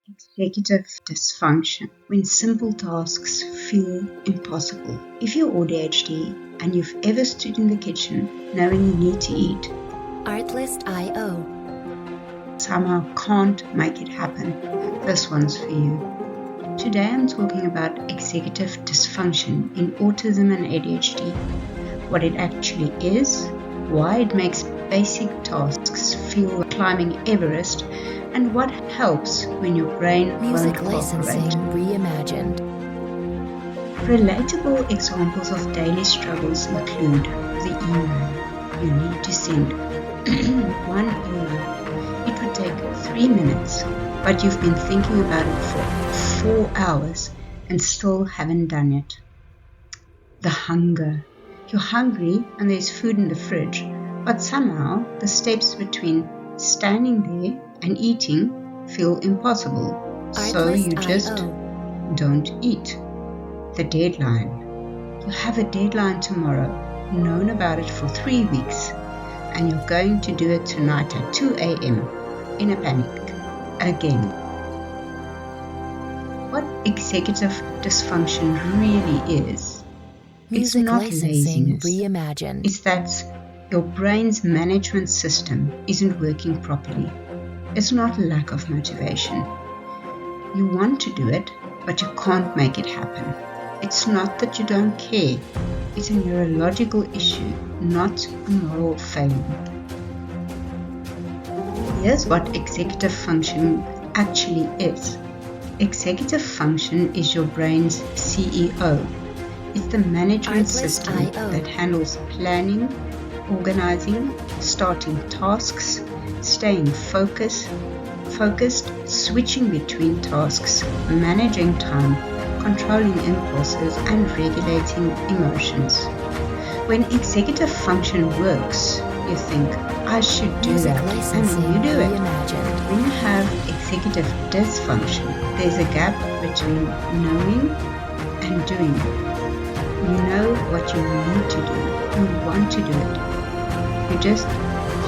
Executive dysfunction, when simple tasks feel impossible. If you're ADHD and you've ever stood in the kitchen knowing you need to eat, Artlist.io somehow can't make it happen, this one's for you. Today I'm talking about executive dysfunction in autism and ADHD, what it actually is, why it makes basic tasks feel like climbing Everest, and what helps when your brain Music won't licensing cooperate. reimagined. Relatable examples of daily struggles include the email you need to send. One email. It would take 3 minutes, but you've been thinking about it for 4 hours and still haven't done it. The hunger. You're hungry and there's food in the fridge, but somehow the steps between standing there and eating feel impossible, so you just don't eat. The deadline. You have a deadline tomorrow, known about it for 3 weeks, and you're going to do it tonight at 2 a.m. in a panic again. What executive dysfunction really is, it's Music not licensing laziness. reimagined. It's that your brain's management system isn't working properly. It's not lack of motivation. You want to do it, but you can't make it happen. It's not that you don't care. It's a neurological issue, not a moral failing. Here's what executive function actually is. Executive function is your brain's CEO. It's the management system that handles planning, organizing, starting tasks, staying focused, switching between tasks, managing time, controlling impulses, and regulating emotions. When executive function works, you think, I should do Music that, and licensing you do it. reimagined. When you have executive dysfunction, there's a gap between knowing and doing. You know what you need to do, you want to do it. You just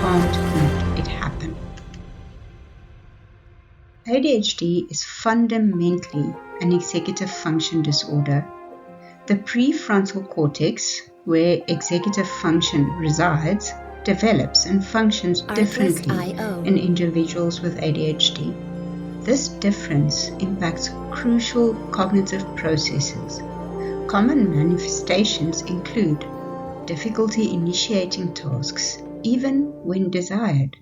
can't make it happen. ADHD is fundamentally an executive function disorder. The prefrontal cortex, where executive function resides, develops and functions differently Artlist.io in individuals with ADHD. This difference impacts crucial cognitive processes. Common manifestations include difficulty initiating tasks, even when desired,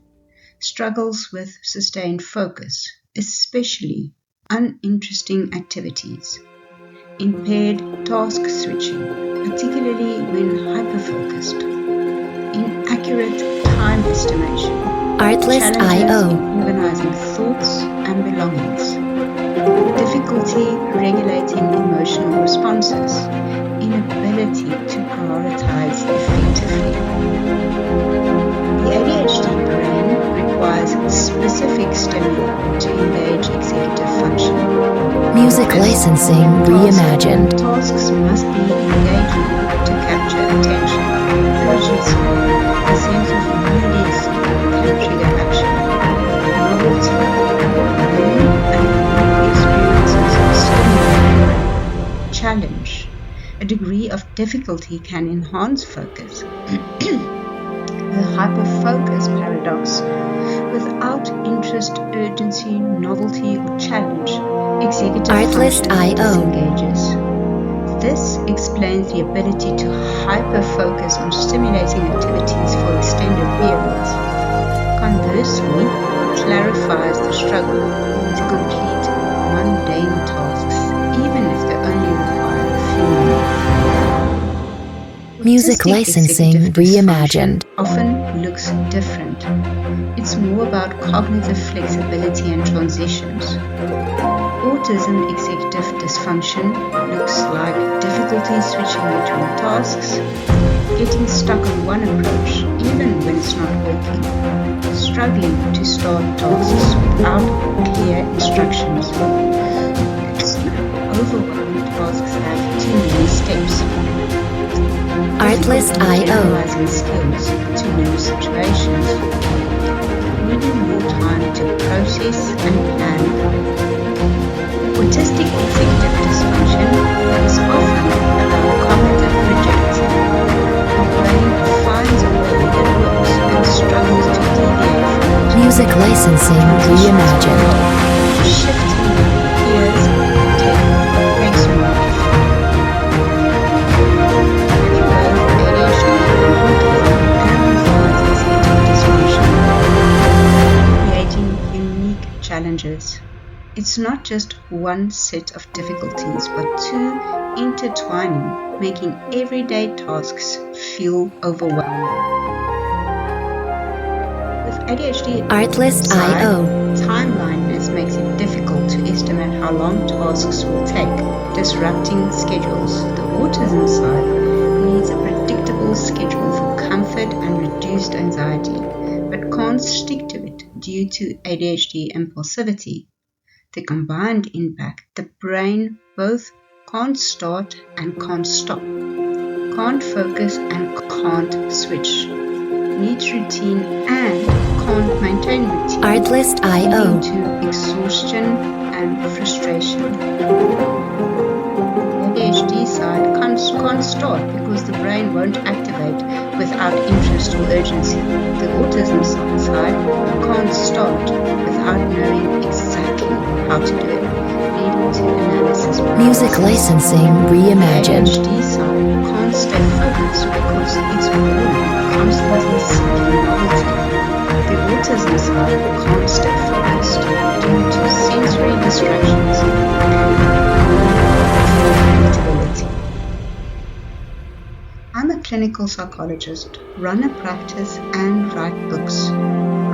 struggles with sustained focus, especially uninteresting activities, impaired task switching, particularly when hyper-focused, inaccurate time estimation, challenges Artlist.io in organizing thoughts and belongings, difficulty regulating emotional responses, inability to prioritize effectively. The ADHD brain requires specific stimuli to engage executive function. Music licensing reimagined. Tasks must be engaging to capture attention. Urgency, a sense of immediacy can trigger action. Novelty, new and unique experiences stimulate. Challenge, a degree of difficulty can enhance focus. The hyper-focus paradox. Without interest, urgency, novelty, or challenge, executive function disengages. This explains the ability to hyper-focus on stimulating activities for extended periods. Conversely, it clarifies the struggle to complete mundane tasks, even if they only require a few minutes. Music Autistic licensing executive reimagined. dysfunction often looks different. It's more about cognitive flexibility and transitions. Autism executive dysfunction looks like difficulty switching between tasks, getting stuck on one approach even when it's not working, struggling to start tasks without clear instructions. Overwhelming tasks have too many steps. Artlist.io Generalizing skills to new situations. Needing more time to process and plan. Autistic executive dysfunction is often about cognitive rigidity. The brain finds a way that works and struggles to deviate from it. Music licensing reimagined. Shifting gears takes more effort. Having both ADHD and autism amplifies executive dysfunction, creating unique challenges. It's not just one set of difficulties, but two intertwining, making everyday tasks feel overwhelming. With ADHD Artlist.io. timeliness makes it difficult to estimate how long tasks will take, disrupting schedules. The autism side needs a predictable schedule for comfort and reduced anxiety, but can't stick to it due to ADHD impulsivity. The combined impact, the brain both can't start and can't stop, can't focus and can't switch, needs routine and can't maintain routine, Artlist.io. leading to exhaustion and frustration. The ADHD side can't start because the brain won't activate without interest or urgency. The autism side can't start without knowing exactly how to do it, leading to analysis paralysis. Music licensing reimagined. The ADHD side can't stay focused because it's bored, constantly seeking novelty. The autism side can't stay focused due to sensory distractions and irritability. I'm a clinical psychologist, run a practice and write books.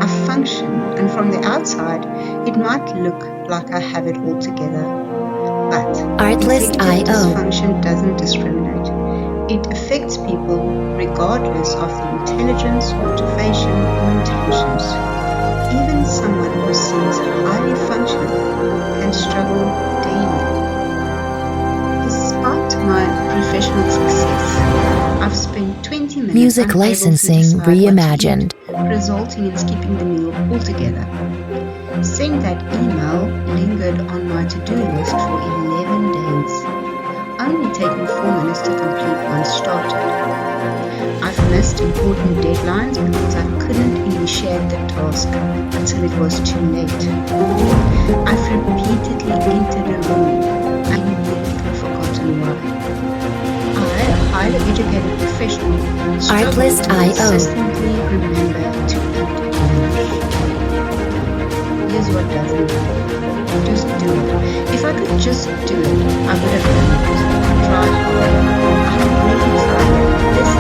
I function, and from the outside, it might look like I have it all together. But executive Artlist.io. dysfunction doesn't discriminate. It affects people regardless of the intelligence, motivation, or intentions. Even someone who seems highly functional can struggle daily. Despite my professional success, I've spent 20 minutes Music unable to licensing decide what to reimagined. eat, resulting in skipping the meal altogether. Seeing that email lingered on my to-do list for 11 days, only taking 4 minutes to complete once started. I've missed important deadlines because I couldn't initiate the task until it was too late. I've repeatedly entered a room and then forgotten why. I, a highly educated professional, struggle to Artlist.io. consistently remember to eat lunch. Here's what doesn't matter. Just do it. If I could just do it, I would have done it. Try hard. I'm really trying. This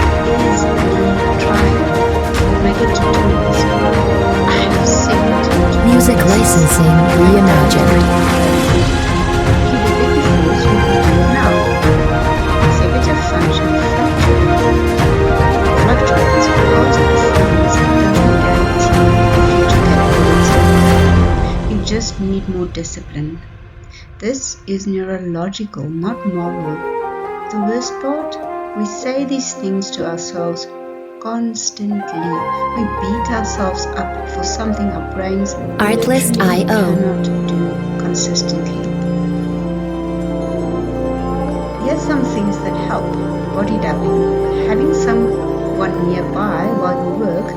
is me trying. Make it to do this. I have 7 Music licensing reimagined. You did it before, so you can do it now. Executive function fluctuates because performance doesn't guarantee future capability. You just need more discipline. This is neurological, not moral. The worst part? We say these things to ourselves constantly. We beat ourselves up for something our brains Artlist.io. cannot do consistently. Here's some things that help. Body dubbing. Having someone nearby while you work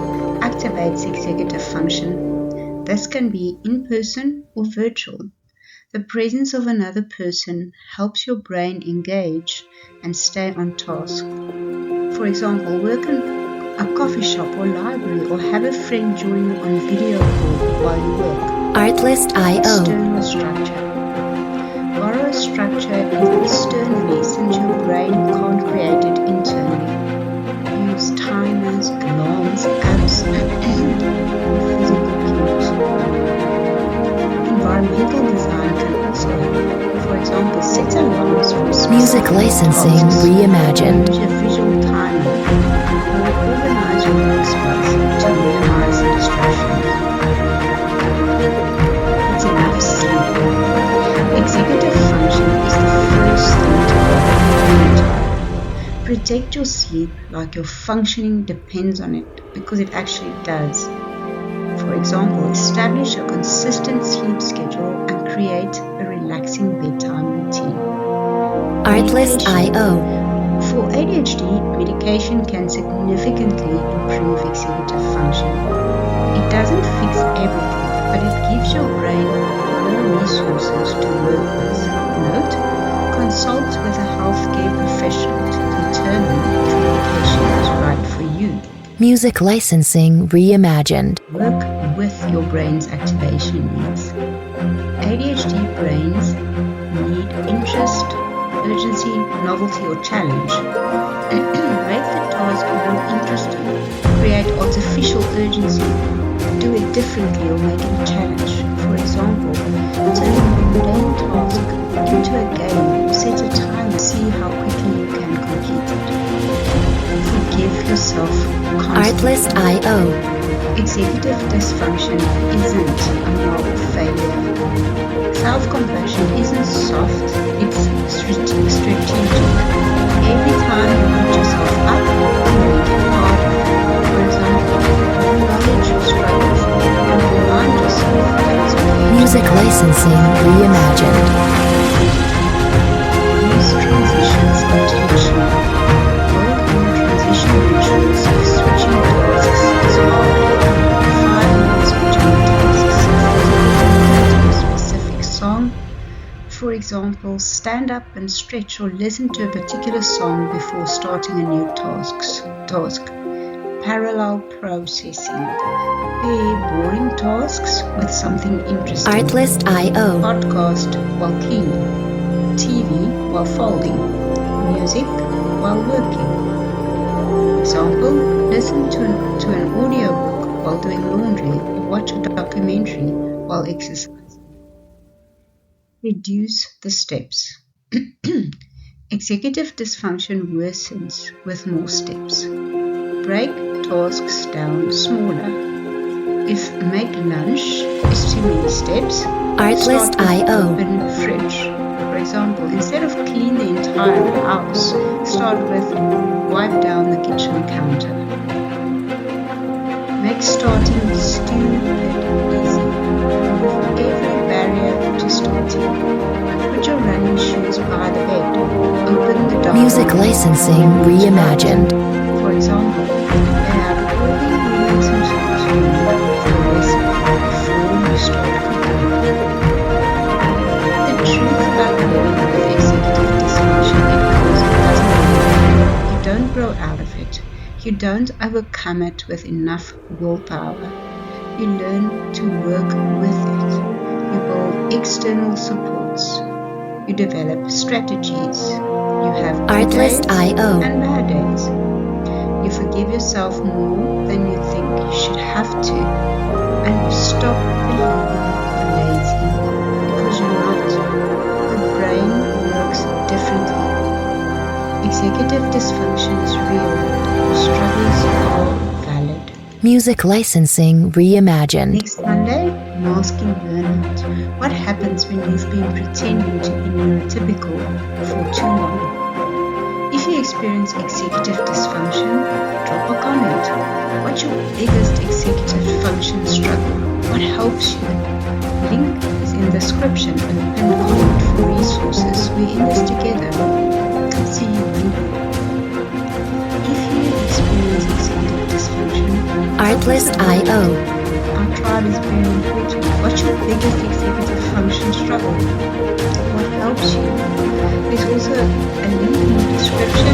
activates executive function. This can be in person or virtual. The presence of another person helps your brain engage and stay on task. For example, work in a coffee shop or library, or have a friend join you on video call while you work. Artlist.io. External structure. Borrow structure externally since your brain can't create it internally. Use timers, alarms, apps, and physical cues. Environmental design can also help. For example, set alarms for Music licensing tasks. reimagined. Use a visual timer or organize your workspace to minimize distractions. It's enough sleep. Executive function is the first thing to go. Protect your sleep like your functioning depends on it, because it actually does. For For example, establish a consistent sleep schedule and create a relaxing bedtime routine. Artlist.io. For ADHD, medication can significantly improve executive function. It doesn't fix everything, but it gives your brain more resources to work with. Note, consult with a healthcare professional to determine if medication is right for you. Music licensing reimagined. Work with your brain's activation needs. ADHD brains need interest, urgency, novelty, or challenge. Make the task more interesting. Create artificial urgency. Do it differently or make it a challenge. For example, turn a mundane task into a game. Set a time and see how quickly you can complete it. Forgive yourself constantly. Artlist.io. Executive dysfunction isn't a moral failure. Self-compassion isn't soft, it's strategic. Every time you put yourself up, you make it harder. For example, acknowledge your struggles and remind yourself that it's okay. Music licensing reimagined. Use transitions intentionally. Work on transition rituals if switching tasks is hard. 5 minutes between tasks. To a specific song. For example, stand up and stretch or listen to a particular song before starting a new task. Parallel processing. Pair boring tasks with something interesting. Artlist.io. Podcast while cleaning. TV while folding. Music while working. Example, listen to an audiobook while doing laundry or watch a documentary while exercising. Reduce the steps. Executive dysfunction worsens with more steps. Break tasks down smaller. If make lunch is too many steps, Artlist.io. open fridge. For example, instead of clean the entire house, start with wipe down the kitchen counter. Make starting stupid easy. Remove every barrier to starting. Put your running shoes by the bed. Open the door. Music licensing reimagined. For example, lay out all the ingredients and sauce you need for the recipe before you start cooking. The truth about living with executive dysfunction is it doesn't happen. You don't grow out of it. You don't overcome it with enough willpower. You learn to work with it. You build external supports. You develop strategies. You have good days Artlist.io. and bad days. You forgive yourself more than you think you should have to. And you stop believing you're lazy because you're not. The brain works differently. Executive dysfunction is real. Your struggles are valid. Music licensing reimagined. Next Monday, masking burnout. What happens when you've been pretending to be neurotypical for too long? If you experience executive dysfunction, drop a comment. What's your biggest executive function struggle? What helps you? Link is in the description and pinned comment for resources. We're in this together. See you Monday. If you experience executive dysfunction, Artlist.io. our tribe is very important. What's your biggest executive function struggle? What helps you? There's also a link in the description